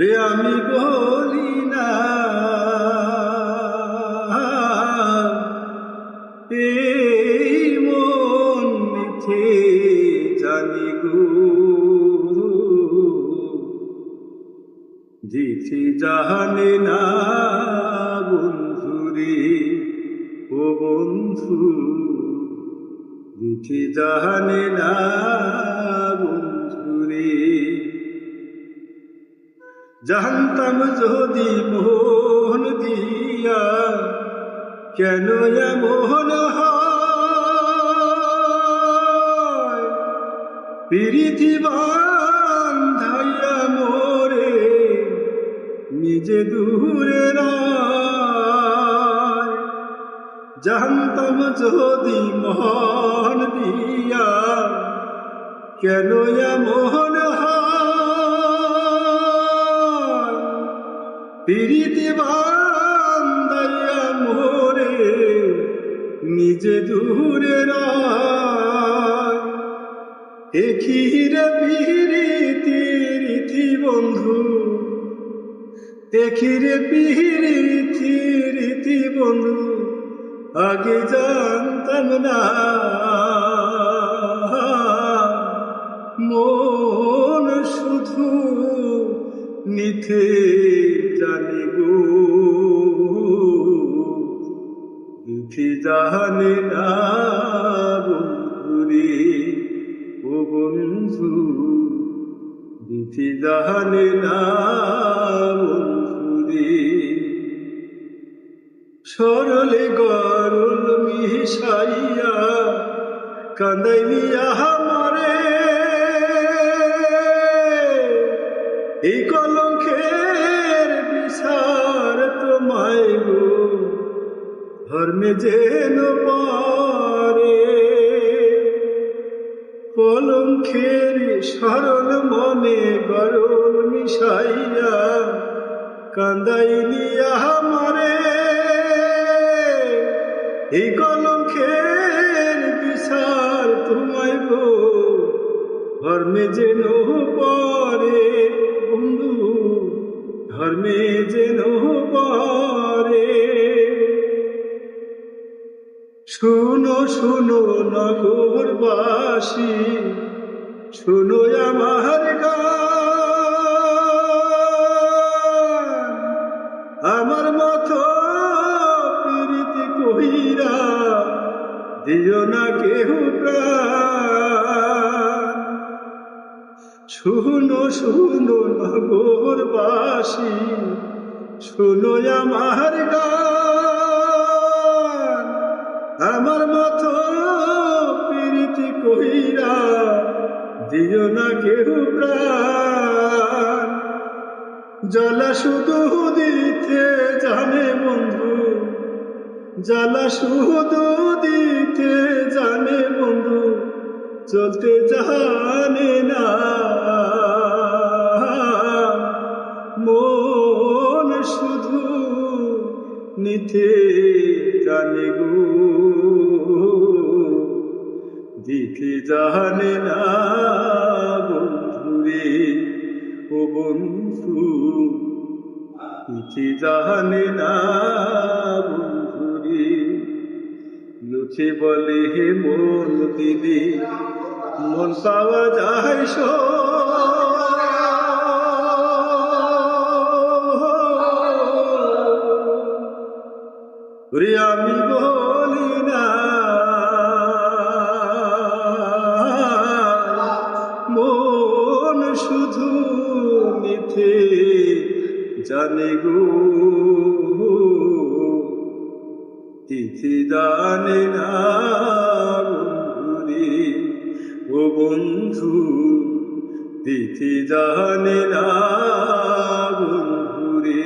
রে আমি বলি না এই মন মিথ্যে জানি গো দিছি জানে না বন্ধুরে ও বন্ধু দিছি জানে না বন্ধুরে জানতাম যদি মোহন দিয়া কেন এমন হয় প্রীতি বান্ধাইয়া মোরে নিজে দূরে রায় জানতাম যদি মোহন দিয়া কেন এমন হয় প্রীতি বান্ধাইয়া মোরে নিজে দূরে রায় দেখিরে পিরিতি রীতি বন্ধু দেখিরে পিরিতি রীতি বন্ধু আগে জানতাম না মন শুধু নিথে জানি গো দুঃখী জানে না বন্ধুরে ও বন্ধু দুঃখী জানে না বন্ধুরে সরলে গরল মিশাইয়া কান্দাইয়া আমারে এই কলঙ্কের বিচার তোমায় গো ধর্মে যেন পারে কলঙ্কের সরল মনে গরল মিশাইয়া কান্দাইয়া আমারে এই কলঙ্কের বিচার তোমায় গো ধর্মে যেন পারে বন্ধু ধর্মে যেন পারে শুনো শুনো নগরবাসী শুনো আমার গান আমার মতো প্রীতি কহিরা দিও না কেহ প্রাণ শুনো শুনো নগরবাসী শুনো আমার গান আমার মতো প্রীতি কহিরা দিও না কেহ প্রাণ জ্বালা শুধু দিতে জানে বন্ধু জ্বালা শুধু দিতে জানে বন্ধু চলতে জানে না মন শুধু নিতে জানে গো দিতে জানে না বন্ধুরে ও বন্ধু দিতে জানে না বন্ধুরে লুচে বলে হে মন দিদি মন পাওয়া যায় রে আমি বলি না মন শুধু মিথ্যে জানে গো তিথি জানে না বন্ধুরে ও বন্ধু তিথি জানে না বন্ধুরে।